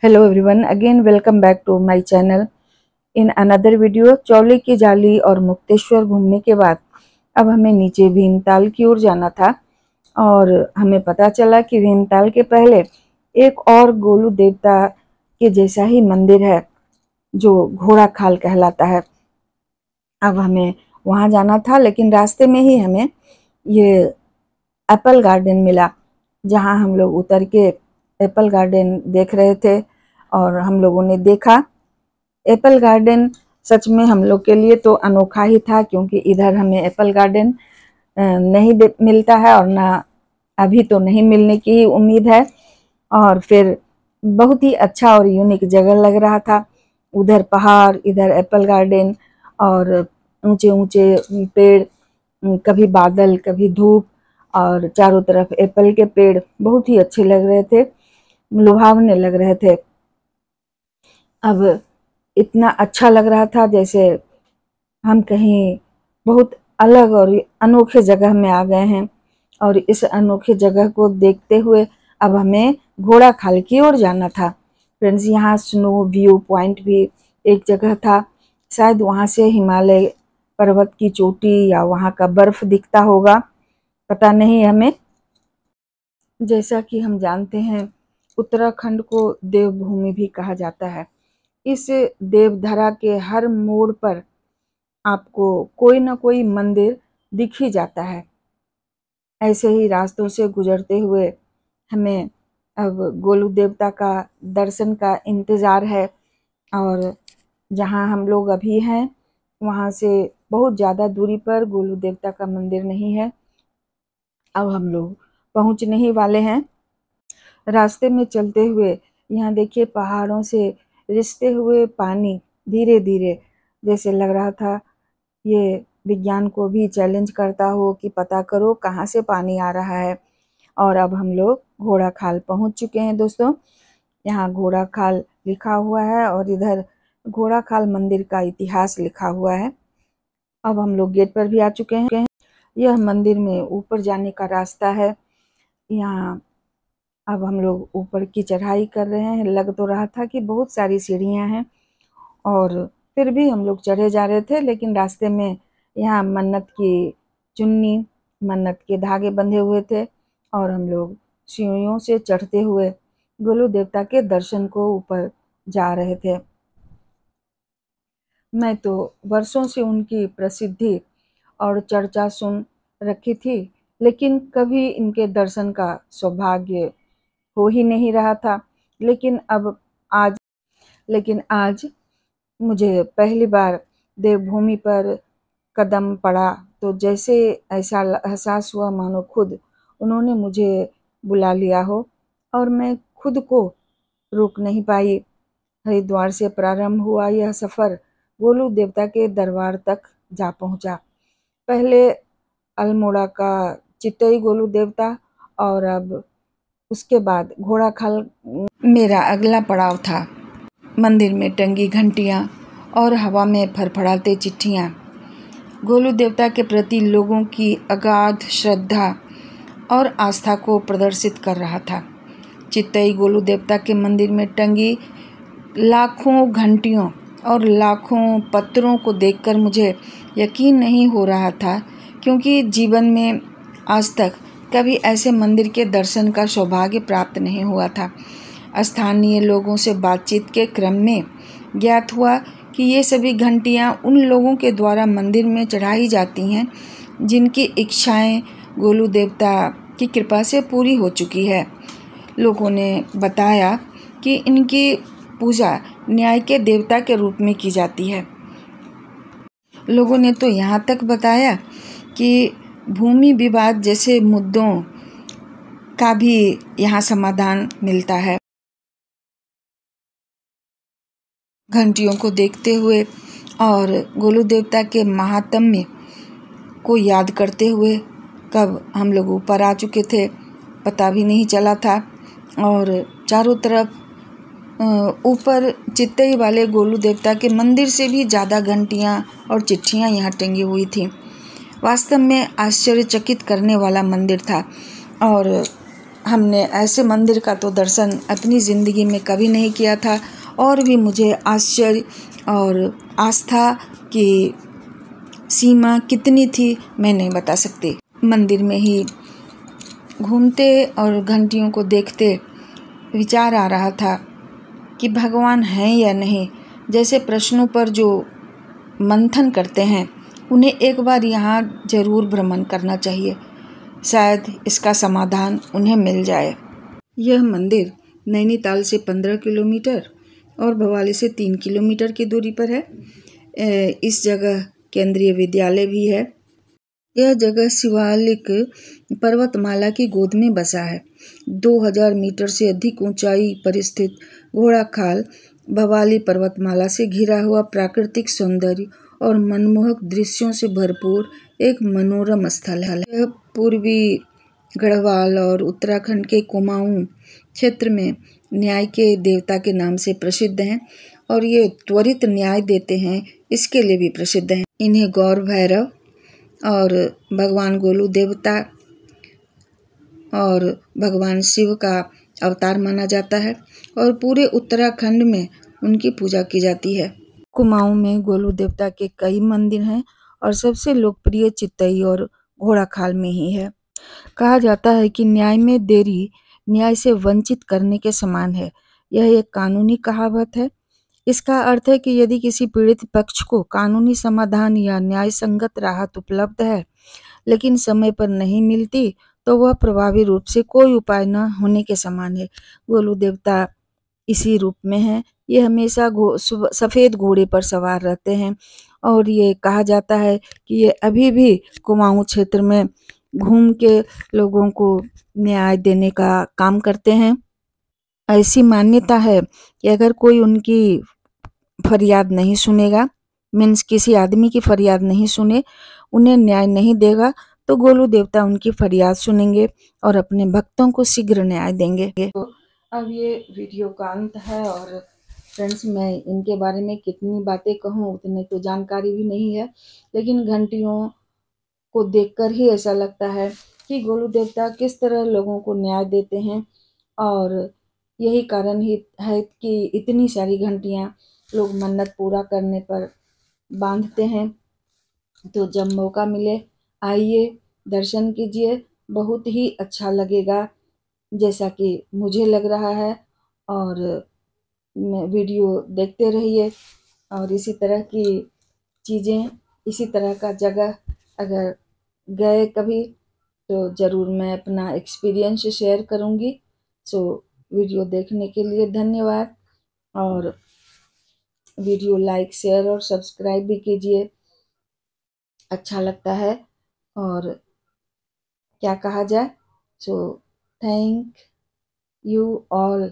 Hello everyone, again welcome back to my channel in another video। चौली की जाली और मुक्तेश्वर घूमने के बाद अब हमें नीचे भीमताल की ओर जाना था और हमें पता चला कि भीमताल के पहले एक और गोलू देवता के जैसा ही मंदिर है जो घोड़ा खाल कहलाता है। अब हमें वहां जाना था, लेकिन रास्ते में ही हमें ये एप्पल गार्डन मिला, जहां हम लोग उतर के एप्पल गार्डन देख रहे थे। और हम लोगों ने देखा एप्पल गार्डन सच में हम लोग के लिए तो अनोखा ही था, क्योंकि इधर हमें एप्पल गार्डन नहीं मिलता है और ना अभी तो नहीं मिलने की ही उम्मीद है। और फिर बहुत ही अच्छा और यूनिक जगह लग रहा था। उधर पहाड़, इधर एप्पल गार्डन और ऊंचे ऊंचे पेड़, कभी बादल कभी धूप, और चारों तरफ एप्पल के पेड़ बहुत ही अच्छे लग रहे थे, लुभावने लग रहे थे। अब इतना अच्छा लग रहा था जैसे हम कहीं बहुत अलग और अनोखे जगह में आ गए हैं। और इस अनोखे जगह को देखते हुए अब हमें घोड़ा खाल की ओर जाना था। फ्रेंड्स, यहाँ स्नो व्यू पॉइंट भी एक जगह था। शायद वहाँ से हिमालय पर्वत की चोटी या वहाँ का बर्फ दिखता होगा, पता नहीं हमें। जैसा कि हम जानते हैं, उत्तराखंड को देवभूमि भी कहा जाता है। इस देवधरा के हर मोड़ पर आपको कोई ना कोई मंदिर दिख ही जाता है। ऐसे ही रास्तों से गुजरते हुए हमें अब गोलू देवता का दर्शन का इंतज़ार है। और जहाँ हम लोग अभी हैं वहाँ से बहुत ज़्यादा दूरी पर गोलू देवता का मंदिर नहीं है। अब हम लोग पहुँचने ही वाले हैं। रास्ते में चलते हुए यहाँ देखिए पहाड़ों से रिसते हुए पानी धीरे धीरे, जैसे लग रहा था ये विज्ञान को भी चैलेंज करता हो कि पता करो कहाँ से पानी आ रहा है। और अब हम लोग घोड़ा खाल पहुँच चुके हैं दोस्तों। यहाँ घोड़ा खाल लिखा हुआ है और इधर घोड़ा खाल मंदिर का इतिहास लिखा हुआ है। अब हम लोग गेट पर भी आ चुके हैं। यह मंदिर में ऊपर जाने का रास्ता है। यहाँ अब हम लोग ऊपर की चढ़ाई कर रहे हैं। लग तो रहा था कि बहुत सारी सीढ़ियाँ हैं और फिर भी हम लोग चढ़े जा रहे थे, लेकिन रास्ते में यहाँ मन्नत की चुन्नी, मन्नत के धागे बंधे हुए थे और हम लोग सीढ़ियों से चढ़ते हुए गोलू देवता के दर्शन को ऊपर जा रहे थे। मैं तो वर्षों से उनकी प्रसिद्धि और चर्चा सुन रखी थी, लेकिन कभी इनके दर्शन का सौभाग्य हो ही नहीं रहा था। लेकिन आज मुझे पहली बार देवभूमि पर कदम पड़ा तो जैसे ऐसा एहसास हुआ मानो खुद उन्होंने मुझे बुला लिया हो, और मैं खुद को रोक नहीं पाई। हरिद्वार से प्रारंभ हुआ यह सफ़र गोलू देवता के दरबार तक जा पहुंचा। पहले अल्मोड़ा का चितई गोलू देवता और अब उसके बाद घोड़ा खाल मेरा अगला पड़ाव था। मंदिर में टंगी घंटियाँ और हवा में फड़फड़ाते चिट्ठियाँ गोलू देवता के प्रति लोगों की अगाध श्रद्धा और आस्था को प्रदर्शित कर रहा था। चितई गोलू देवता के मंदिर में टंगी लाखों घंटियों और लाखों पत्रों को देखकर मुझे यकीन नहीं हो रहा था, क्योंकि जीवन में आज तक कभी ऐसे मंदिर के दर्शन का सौभाग्य प्राप्त नहीं हुआ था। स्थानीय लोगों से बातचीत के क्रम में ज्ञात हुआ कि ये सभी घंटियाँ उन लोगों के द्वारा मंदिर में चढ़ाई जाती हैं जिनकी इच्छाएं गोलू देवता की कृपा से पूरी हो चुकी है। लोगों ने बताया कि इनकी पूजा न्याय के देवता के रूप में की जाती है। लोगों ने तो यहाँ तक बताया कि भूमि विवाद जैसे मुद्दों का भी यहाँ समाधान मिलता है। घंटियों को देखते हुए और गोलू देवता के महात्म्य को याद करते हुए कब हम लोग ऊपर आ चुके थे पता भी नहीं चला था। और चारों तरफ ऊपर चितई वाले गोलू देवता के मंदिर से भी ज़्यादा घंटियाँ और चिट्ठियाँ यहाँ टंगी हुई थी। वास्तव में आश्चर्यचकित करने वाला मंदिर था और हमने ऐसे मंदिर का तो दर्शन अपनी ज़िंदगी में कभी नहीं किया था, और भी मुझे आश्चर्य और आस्था की सीमा कितनी थी मैं नहीं बता सकती। मंदिर में ही घूमते और घंटियों को देखते विचार आ रहा था कि भगवान हैं या नहीं, जैसे प्रश्नों पर जो मंथन करते हैं उन्हें एक बार यहाँ जरूर भ्रमण करना चाहिए, शायद इसका समाधान उन्हें मिल जाए। यह मंदिर नैनीताल से 15 किलोमीटर और भवाली से 3 किलोमीटर की दूरी पर है। इस जगह केंद्रीय विद्यालय भी है। यह जगह शिवालिक पर्वतमाला की गोद में बसा है। 2000 मीटर से अधिक ऊंचाई पर स्थित घोड़ाखाल भवाली पर्वतमाला से घिरा हुआ प्राकृतिक सौंदर्य और मनमोहक दृश्यों से भरपूर एक मनोरम स्थल है। यह पूर्वी गढ़वाल और उत्तराखंड के कुमाऊं क्षेत्र में न्याय के देवता के नाम से प्रसिद्ध हैं, और ये त्वरित न्याय देते हैं इसके लिए भी प्रसिद्ध हैं। इन्हें गौर भैरव और भगवान गोलू देवता और भगवान शिव का अवतार माना जाता है, और पूरे उत्तराखंड में उनकी पूजा की जाती है। कुमाऊं में गोलू देवता के कई मंदिर हैं, और सबसे लोकप्रिय चितई और घोड़ाखाल में ही है। कहा जाता है कि न्याय में देरी न्याय से वंचित करने के समान है। यह एक कानूनी कहावत है। इसका अर्थ है कि यदि किसी पीड़ित पक्ष को कानूनी समाधान या न्याय संगत राहत उपलब्ध है लेकिन समय पर नहीं मिलती, तो वह प्रभावी रूप से कोई उपाय न होने के समान है। गोलू देवता इसी रूप में है। ये हमेशा सफ़ेद घोड़े पर सवार रहते हैं, और ये कहा जाता है कि ये अभी भी कुमाऊं क्षेत्र में घूम के लोगों को न्याय देने का काम करते हैं। ऐसी मान्यता है कि अगर कोई उनकी फरियाद नहीं सुनेगा, मीन्स किसी आदमी की फरियाद नहीं सुने, उन्हें न्याय नहीं देगा, तो गोलू देवता उनकी फरियाद सुनेंगे और अपने भक्तों को शीघ्र न्याय देंगे। तो अब ये वीडियो का अंत है, और फ्रेंड्स मैं इनके बारे में कितनी बातें कहूँ उतनी तो जानकारी भी नहीं है, लेकिन घंटियों को देखकर ही ऐसा लगता है कि गोलू देवता किस तरह लोगों को न्याय देते हैं, और यही कारण ही है कि इतनी सारी घंटियाँ लोग मन्नत पूरा करने पर बांधते हैं। तो जब मौका मिले आइए, दर्शन कीजिए, बहुत ही अच्छा लगेगा जैसा कि मुझे लग रहा है। और वीडियो देखते रहिए, और इसी तरह की चीज़ें, इसी तरह का जगह अगर गए कभी तो ज़रूर मैं अपना एक्सपीरियंस शेयर करूँगी। सो वीडियो देखने के लिए धन्यवाद, और वीडियो लाइक शेयर और सब्सक्राइब भी कीजिए, अच्छा लगता है। और क्या कहा जाए, सो थैंक यू ऑल